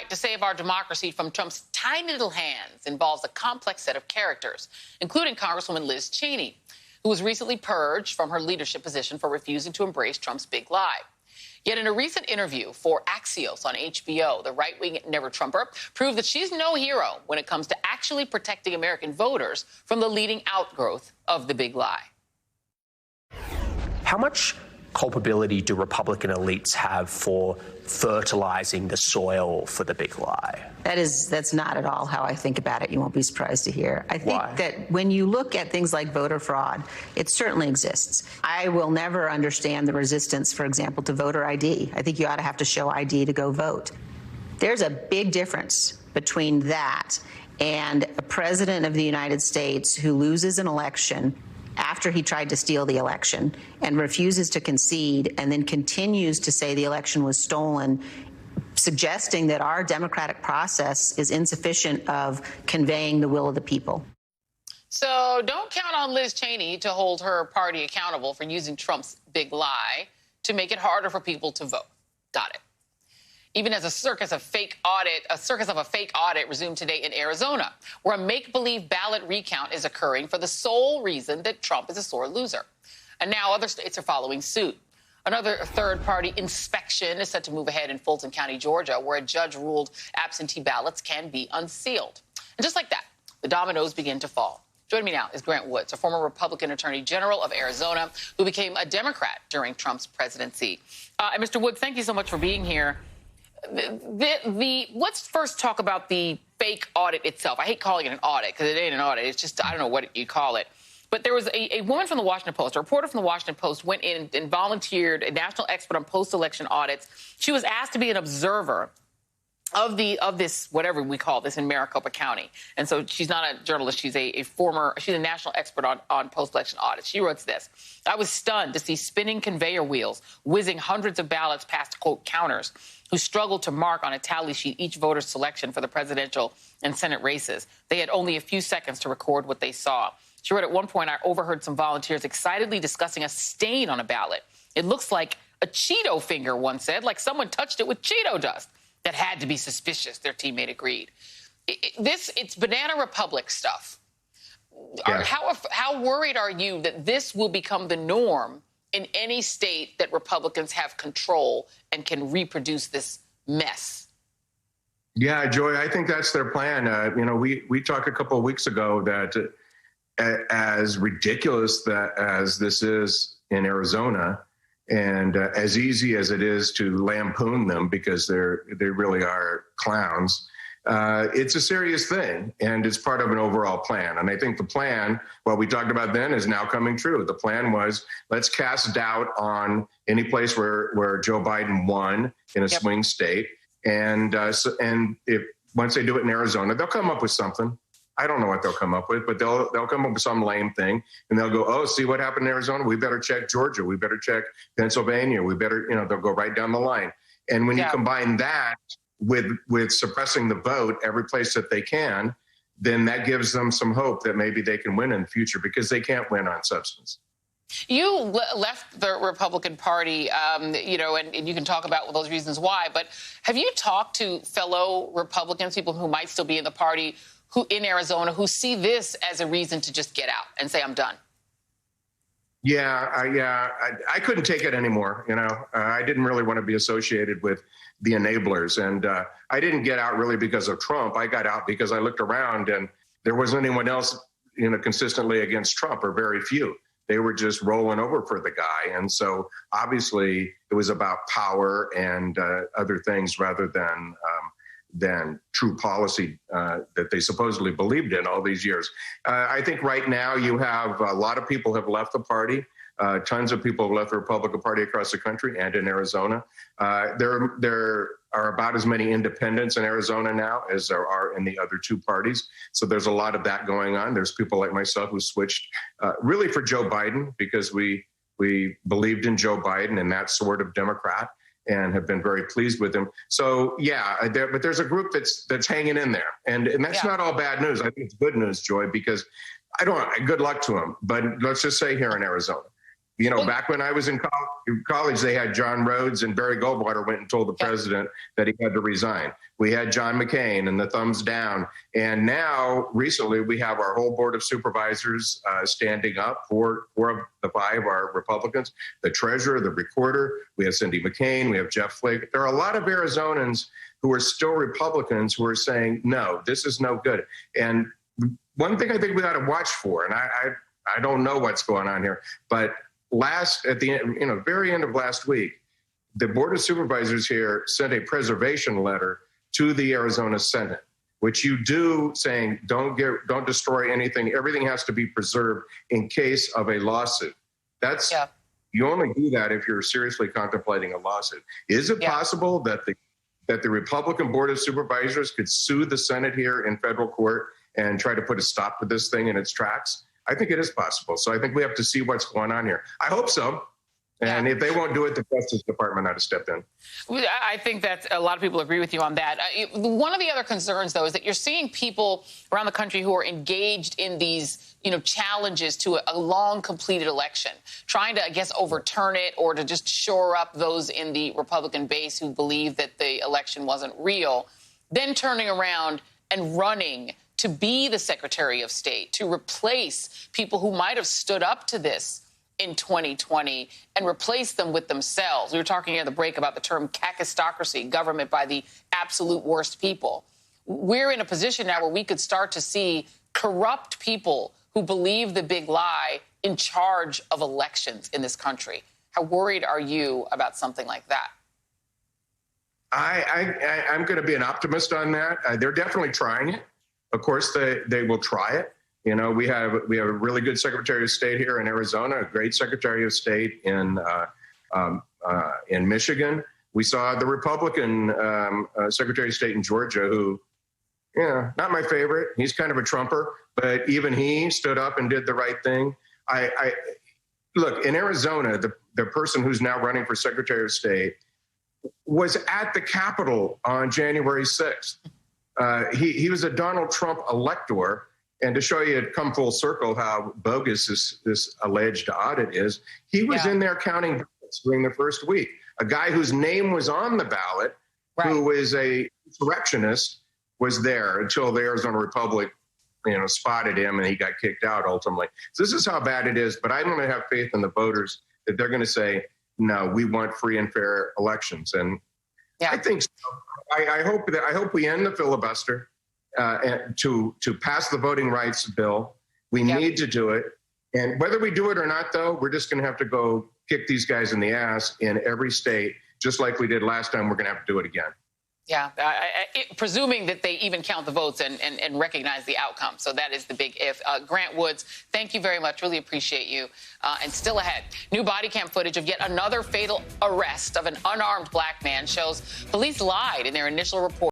fight to save our democracy from Trump's tiny little hands involves a complex set of characters, including Congresswoman Liz Cheney, who was recently purged from her leadership position for refusing to embrace Trump's big lie. Yet in a recent interview for Axios on HBO, the right-wing never-Trumper proved that she's no hero when it comes to actually protecting American voters from the leading outgrowth of the big lie. How much culpability do Republican elites have for fertilizing the soil for the big lie? That's not at all how I think about it. You won't be surprised to hear. I think Why? that when you look at things like voter fraud, it certainly exists. I will never understand the resistance, for example, to voter ID. I think you ought to have to show ID to go vote. There's a big difference between that and a president of the United States who loses an election after he tried to steal the election and refuses to concede and then continues to say the election was stolen, suggesting that our democratic process is insufficient of conveying the will of the people. So don't count on Liz Cheney to hold her party accountable for using Trump's big lie to make it harder for people to vote. Got it. Even as a circus of a fake audit resumed today in Arizona, where a make-believe ballot recount is occurring for the sole reason that Trump is a sore loser. And now other states are following suit. Another third-party inspection is set to move ahead in Fulton County, Georgia, where a judge ruled absentee ballots can be unsealed. And just like that, the dominoes begin to fall. Joining me now is Grant Woods, a former Republican Attorney General of Arizona, who became a Democrat during Trump's presidency. And Mr. Woods, thank you so much for being here. Let's first talk about the fake audit itself. I hate calling it an audit because it ain't an audit. It's just, I don't know what you call it. But there was a woman from the Washington Post, a reporter from the Washington Post, went in and volunteered, a national expert on post-election audits. She was asked to be an observer of this, whatever we call this, in Maricopa County. And so she's not a journalist. She's she's a national expert on post-election audits. She writes this: I was stunned to see spinning conveyor wheels whizzing hundreds of ballots past, quote, counters who struggled to mark on a tally sheet each voter's selection for the presidential and Senate races. They had only a few seconds to record what they saw. She wrote, at one point, I overheard some volunteers excitedly discussing a stain on a ballot. It looks like a Cheeto finger, one said, like someone touched it with Cheeto dust. That had to be suspicious, their teammate agreed. It's Banana Republic stuff. Yeah. How worried are you that this will become the norm in any state that Republicans have control and can reproduce this mess? Yeah, Joy, I think that's their plan. We talked a couple of weeks ago that as ridiculous as this is in Arizona, and as easy as it is to lampoon them because they really are clowns, it's a serious thing, and it's part of an overall plan. And I think the plan, what we talked about then, is now coming true. The plan was, let's cast doubt on any place where Joe Biden won in a swing state. And if once they do it in Arizona, they'll come up with something. I don't know what they'll come up with, but they'll come up with some lame thing, and they'll go, oh, see what happened in Arizona? We better check Georgia. We better check Pennsylvania. We better, they'll go right down the line. And when you combine that with suppressing the vote every place that they can, then that gives them some hope that maybe they can win in the future, because they can't win on substance. You left the Republican Party, and you can talk about those reasons why, but have you talked to fellow Republicans, people who might still be in the party, who in Arizona, who see this as a reason to just get out and say, I'm done? I couldn't take it anymore. I didn't really want to be associated with the enablers. And I didn't get out really because of Trump. I got out because I looked around and there wasn't anyone else, consistently against Trump, or very few. They were just rolling over for the guy. And so obviously it was about power and other things rather than true policy that they supposedly believed in all these years. I think right now you have a lot of people have left the party. Tons of people have left the Republican Party across the country and in Arizona. There are about as many independents in Arizona now as there are in the other two parties. So there's a lot of that going on. There's people like myself who switched really for Joe Biden because we believed in Joe Biden and that sort of Democrat, and have been very pleased with him. So but there's a group that's hanging in there, and that's not all bad news. I think it's good news, Joy, because good luck to him. But let's just say here in Arizona, You know, back when I was in college, they had John Rhodes, and Barry Goldwater went and told the president that he had to resign. We had John McCain and the thumbs down. And now, recently, we have our whole board of supervisors standing up. Four of the five are Republicans, the treasurer, the recorder. We have Cindy McCain. We have Jeff Flake. There are a lot of Arizonans who are still Republicans who are saying, no, this is no good. And one thing I think we got to watch for, and I don't know what's going on here, but at the very end of last week, the Board of Supervisors here sent a preservation letter to the Arizona Senate, which you do, saying don't destroy anything. Everything has to be preserved in case of a lawsuit. You only do that if you're seriously contemplating a lawsuit. Is it possible that the Republican Board of Supervisors could sue the Senate here in federal court and try to put a stop to this thing in its tracks? I think it is possible. So I think we have to see what's going on here. I hope so. And if they won't do it, the Justice Department ought to step in. I think that a lot of people agree with you on that. One of the other concerns, though, is that you're seeing people around the country who are engaged in these, challenges to a long completed election, trying to, I guess, overturn it or to just shore up those in the Republican base who believe that the election wasn't real, then turning around and running to be the Secretary of State, to replace people who might have stood up to this in 2020 and replace them with themselves. We were talking at the break about the term kakistocracy, government by the absolute worst people. We're in a position now where we could start to see corrupt people who believe the big lie in charge of elections in this country. How worried are you about something like that? I'm going to be an optimist on that. They're definitely trying it. Of course, they will try it. We have a really good Secretary of State here in Arizona, a great Secretary of State in Michigan. We saw the Republican Secretary of State in Georgia, who, not my favorite. He's kind of a Trumper, but even he stood up and did the right thing. Look, in Arizona, the person who's now running for Secretary of State was at the Capitol on January 6th. He was a Donald Trump elector. And to show you, it come full circle, how bogus this alleged audit is, he was in there counting ballots during the first week. A guy whose name was on the ballot, who was a insurrectionist, was there until the Arizona Republic, spotted him and he got kicked out ultimately. So this is how bad it is. But I'm going to have faith in the voters that they're going to say, no, we want free and fair elections. And I think so. I hope we end the filibuster. To pass the voting rights bill. We need to do it. And whether we do it or not, though, we're just going to have to go kick these guys in the ass in every state, just like we did last time. We're going to have to do it again. Yeah, presuming that they even count the votes and recognize the outcome. So that is the big if. Grant Woods, thank you very much. Really appreciate you. And still ahead, new body cam footage of yet another fatal arrest of an unarmed black man shows police lied in their initial report.